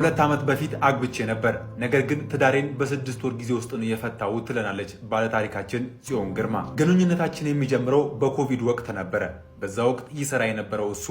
2 ዓመት በፊት አግብቼ ነበር። ነገር ግን ትዳሬን በ6 ወር ጊዜ ውስጥ ነው የፈታሁት ትለናለች ባለታሪካችን ጽዮን ግርማ። ግንኙነታችን የሚጀምረው በኮቪድ ወቅት ነበረ። በዛ ወቅት ይሰራ የነበረው እሱ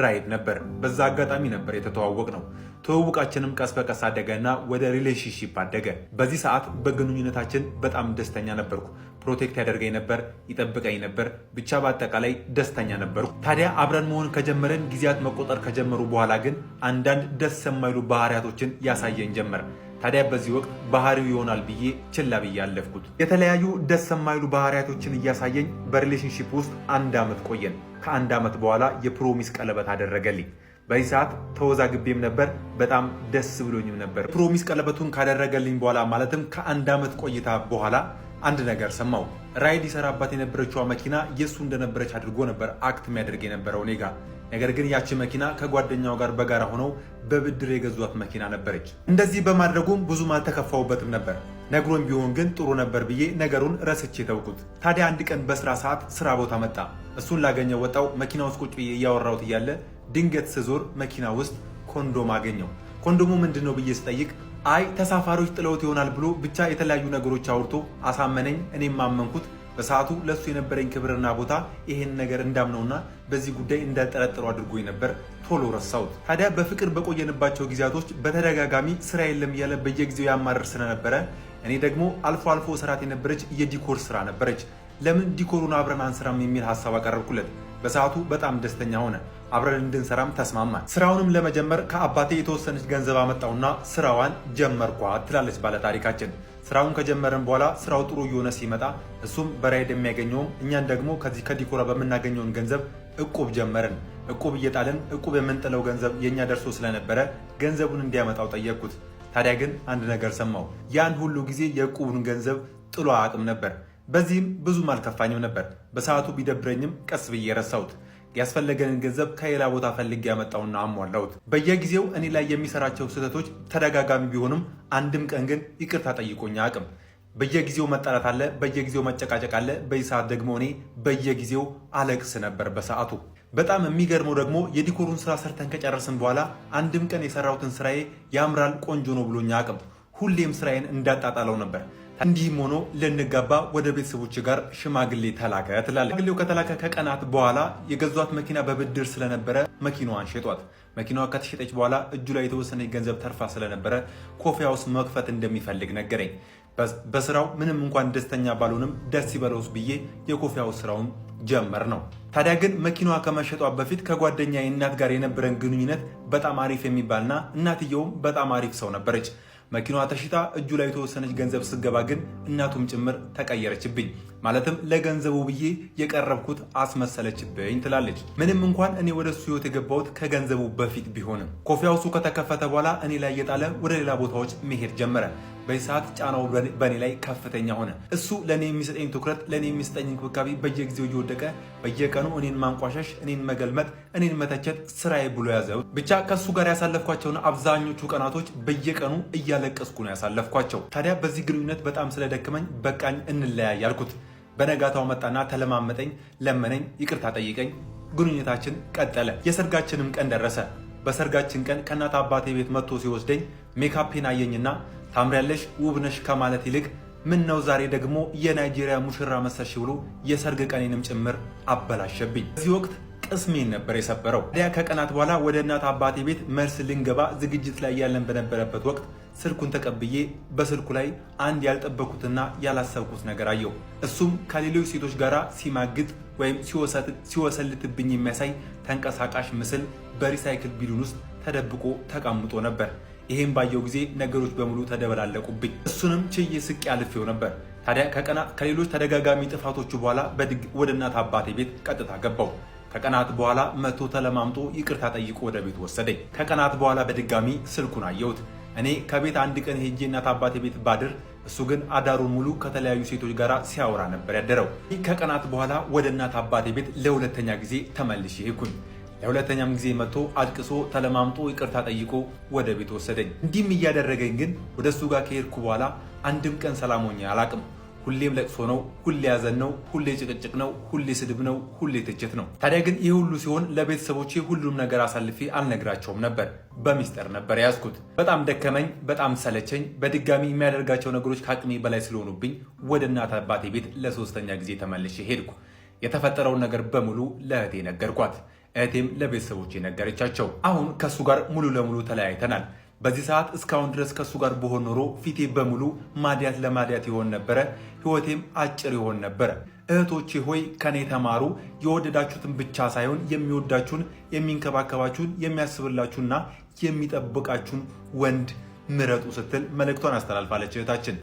ራይድ ነበር። በዛ አጋጣሚ ነበር የተተዋወቅ ነው። ትውውቃችንም ቀስ በቀስ አደገና ወደ ሪሌሽንሺፕ አደገ። በዚህ ሰዓት በግንኙነታችን በጣም ደስተኛ ነበርኩ። ፕሮቴክት ያደርገኝ ነበር፣ ይጠብቀኝ ነበር። ብቻ በአጠቃላይ ደስተኛ ነበርኩ። ታዲያ አብረን መሆን ከጀመረን ጊዜያት መቆጠር ከጀመሩ በኋላ ግን አንዳንድ ደስ የማይሉ ባህሪያቶችን ያሳየን ጀመር። ታዲያ በዚህ ወቅት ባህሪው ይሆናል ብዬ ችላ ብዬ አለፍኩት። የተለያዩ ደስ የማይሉ ባህሪያቶችን እያሳየኝ በሪሌሽንሺፕ ውስጥ 1 ዓመት ቆየን። ከ1 ዓመት በኋላ የፕሮሚስ ቀለበት አደረገልኝ። በዚህ ሰዓት ተወዛግቤም ነበር፣ በጣም ደስ ብሎኝም ነበር። ፕሮሚስ ቀለበቱን ካደረገልኝ በኋላ ማለትም ከ1 ዓመት ቆይታ በኋላ አንድ ነገር ሰማው። ራይድ ይሰራባት የነበረችዋ መኪና የሱ እንደነበረች አድርጎ ነበር አክት የሚያደርግ የነበረው እኔ ጋር። ነገር ግን ያቺ መኪና ከጓደኛው ጋር በጋራ ሆነው በብድር የገዟት መኪና ነበረች። እንደዚህ በማድረጉም ብዙም አልተከፋውበትም ነበር። ነግሮኝ ቢሆን ግን ጥሩ ነበር ብዬ ነገሩን ረስቼ ተውኩት። ታዲያ አንድ ቀን በስራ ሰዓት ስራ ቦታ መጣ። እሱን ላገኘው ወጣው። መኪና ውስጥ ቁጭ ብዬ እያወራሁት እያለ ድንገት ስዞር መኪና ውስጥ ኮንዶም አገኘው። ኮንዶሙ ምንድን ነው ብዬ ስጠይቅ አይ ተሳፋሪዎች ጥለውት ይሆናል ብሎ ብቻ የተለያዩ ነገሮች አውርቶ አሳመነኝ። እኔም ማመንኩት። በሰዓቱ ለሱ የነበረኝ ክብርና ቦታ ይሄን ነገር እንዳምነውና በዚህ ጉዳይ እንዳልጠረጥረው አድርጎኝ ነበር። ቶሎ ረሳሁት። ታዲያ በፍቅር በቆየንባቸው ጊዜያቶች በተደጋጋሚ ስራ የለም እያለ በየጊዜው ያማረር ስለነበረ እኔ ደግሞ አልፎ አልፎ ስራት የነበረች የዲኮር ስራ ነበረች። ለምን ዲኮሩን አብረን አንስራም የሚል ሀሳብ አቀረብኩለት። በሰዓቱ በጣም ደስተኛ ሆነ። አብረን እንድንሰራም ተስማማን። ስራውንም ለመጀመር ከአባቴ የተወሰነች ገንዘብ አመጣውና ስራዋን ጀመርኳት ትላለች ባለታሪካችን። ስራውን ከጀመረን በኋላ ስራው ጥሩ እየሆነ ሲመጣ እሱም በራይድ የሚያገኘውም እኛን ደግሞ ከዚህ ከዲኮራ በምናገኘውን ገንዘብ እቁብ ጀመርን። እቁብ እየጣልን እቁብ የምንጥለው ገንዘብ የኛ ደርሶ ስለነበረ ገንዘቡን እንዲያመጣው ጠየቅኩት። ታዲያ ግን አንድ ነገር ሰማው። ያን ሁሉ ጊዜ የእቁቡን ገንዘብ ጥሎ አቅም ነበር። በዚህም ብዙም አልከፋኝም ነበር። በሰዓቱ ቢደብረኝም ቀስ ብዬ ረሳሁት። ያስፈለገንን ገንዘብ ከሌላ ቦታ ፈልጌ ያመጣውና አሟላሁት። በየጊዜው እኔ ላይ የሚሰራቸው ስህተቶች ተደጋጋሚ ቢሆንም አንድም ቀን ግን ይቅርታ ጠይቆኝ አቅም። በየጊዜው መጣላት አለ፣ በየጊዜው መጨቃጨቅ አለ። በዚህ ሰዓት ደግሞ እኔ በየጊዜው አለቅስ ነበር በሰዓቱ። በጣም የሚገርመው ደግሞ የዲኮሩን ስራ ሰርተን ከጨረስን በኋላ አንድም ቀን የሰራሁትን ስራዬ ያምራል፣ ቆንጆ ነው ብሎኝ አቅም። ሁሌም ስራዬን እንዳጣጣለው ነበር። እንዲህም ሆኖ ልንጋባ ወደ ቤተሰቦች ጋር ሽማግሌ ተላከ ትላለች። ሽማግሌው ከተላከ ከቀናት በኋላ የገዟት መኪና በብድር ስለነበረ መኪናዋን ሸጧት። መኪናዋ ከተሸጠች በኋላ እጁ ላይ የተወሰነች ገንዘብ ተርፋ ስለነበረ ኮፊያ ውስጥ መክፈት እንደሚፈልግ ነገረኝ። በስራው ምንም እንኳን ደስተኛ ባልሆንም ደስ ይበለውስ ብዬ የኮፊያው ስራውን ጀመር ነው። ታዲያ ግን መኪናዋ ከመሸጧ በፊት ከጓደኛ እናት ጋር የነበረን ግንኙነት በጣም አሪፍ የሚባልና እናትየውም በጣም አሪፍ ሰው ነበረች። መኪናዋ ተሽጣ እጁ ላይ የተወሰነች ገንዘብ ስገባ ግን እናቱም ጭምር ተቀየረችብኝ። ማለትም ለገንዘቡ ብዬ የቀረብኩት አስመሰለችብኝ ትላለች። ምንም እንኳን እኔ ወደ እሱ ህይወት የገባሁት ከገንዘቡ በፊት ቢሆንም ኮፊያው እሱ ከተከፈተ በኋላ እኔ ላይ እየጣለ ወደ ሌላ ቦታዎች መሄድ ጀመረ። በዚህ ሰዓት ጫናው በእኔ ላይ ከፍተኛ ሆነ። እሱ ለእኔ የሚሰጠኝ ትኩረት፣ ለእኔ የሚሰጠኝ እንክብካቤ በየጊዜው እየወደቀ በየቀኑ እኔን ማንቋሸሽ፣ እኔን መገልመጥ፣ እኔን መተቸት ስራዬ ብሎ ያዘው። ብቻ ከእሱ ጋር ያሳለፍኳቸውን አብዛኞቹ ቀናቶች በየቀኑ እያለቀስኩ ነው ያሳለፍኳቸው። ታዲያ በዚህ ግንኙነት በጣም ስለደከመኝ በቃኝ እንለያይ ያልኩት። በነጋታው መጣና ተለማመጠኝ፣ ለመነኝ፣ ይቅርታ ጠይቀኝ። ግንኙነታችን ቀጠለ። የሰርጋችንም ቀን ደረሰ። በሰርጋችን ቀን ከእናት አባቴ ቤት መጥቶ ሲወስደኝ ሜካፔን አየኝና ታምሪያለሽ ውብ ነሽ ከማለት ይልቅ ምን ነው ዛሬ ደግሞ የናይጄሪያ ሙሽራ መሰልሽ ብሎ የሰርግ ቀኔንም ጭምር አበላሸብኝ። በዚህ ወቅት ቅስሜን ነበር የሰበረው። ታዲያ ከቀናት በኋላ ወደ እናት አባቴ ቤት መልስ ልንገባ ዝግጅት ላይ ያለን በነበረበት ወቅት ስልኩን ተቀብዬ በስልኩ ላይ አንድ ያልጠበኩትና ያላሰብኩት ነገር አየሁ። እሱም ከሌሎች ሴቶች ጋር ሲማግጥ ወይም ሲወሰልትብኝ የሚያሳይ ተንቀሳቃሽ ምስል በሪሳይክል ቢሉን ውስጥ ተደብቆ ተቀምጦ ነበር። ይሄን ባየው ጊዜ ነገሮች በሙሉ ተደበላለቁብኝ። እሱንም ችዬ ስቄ አልፌው ነበር። ታዲያ ከሌሎች ተደጋጋሚ ጥፋቶቹ በኋላ ወደ እናት አባቴ ቤት ቀጥታ ገባው። ከቀናት በኋላ መቶ ተለማምጦ ይቅርታ ጠይቆ ወደ ቤት ወሰደኝ። ከቀናት በኋላ በድጋሚ ስልኩን አየሁት። እኔ ከቤት አንድ ቀን ሄጄ እናት አባቴ ቤት ባድር፣ እሱ ግን አዳሩን ሙሉ ከተለያዩ ሴቶች ጋር ሲያወራ ነበር ያደረው። ከቀናት በኋላ ወደ እናት አባቴ ቤት ለሁለተኛ ጊዜ ተመልሼ ሄድኩኝ። ለሁለተኛም ጊዜ መጥቶ አልቅሶ ተለማምጦ ይቅርታ ጠይቆ ወደ ቤት ወሰደኝ። እንዲህም እያደረገኝ ግን ወደ እሱ ጋር ከሄድኩ በኋላ አንድም ቀን ሰላም ሆኜ አላቅም። ሁሌም ለቅሶ ነው፣ ሁሌ ያዘን ነው፣ ሁሌ ጭቅጭቅ ነው፣ ሁሌ ስድብ ነው፣ ሁሌ ትችት ነው። ታዲያ ግን ይህ ሁሉ ሲሆን ለቤተሰቦቼ ሁሉም ነገር አሳልፌ አልነግራቸውም ነበር። በሚስጥር ነበር ያዝኩት። በጣም ደከመኝ፣ በጣም ሰለቸኝ። በድጋሚ የሚያደርጋቸው ነገሮች ከአቅሜ በላይ ስለሆኑብኝ ወደ እናት አባቴ ቤት ለሶስተኛ ጊዜ ተመልሼ ሄድኩ። የተፈጠረውን ነገር በሙሉ ለእህቴ ነገርኳት። እህቴም ለቤተሰቦቼ ነገረቻቸው። አሁን ከሱ ጋር ሙሉ ለሙሉ ተለያይተናል። በዚህ ሰዓት እስካሁን ድረስ ከሱ ጋር በሆን ኖሮ ፊቴ በሙሉ ማዲያት ለማዲያት ይሆን ነበረ፣ ህይወቴም አጭር ይሆን ነበረ። እህቶቼ ሆይ ከኔ ተማሩ። የወደዳችሁትን ብቻ ሳይሆን የሚወዳችሁን፣ የሚንከባከባችሁን፣ የሚያስብላችሁና የሚጠብቃችሁን ወንድ ምረጡ ስትል መልእክቷን አስተላልፋለች እህታችን።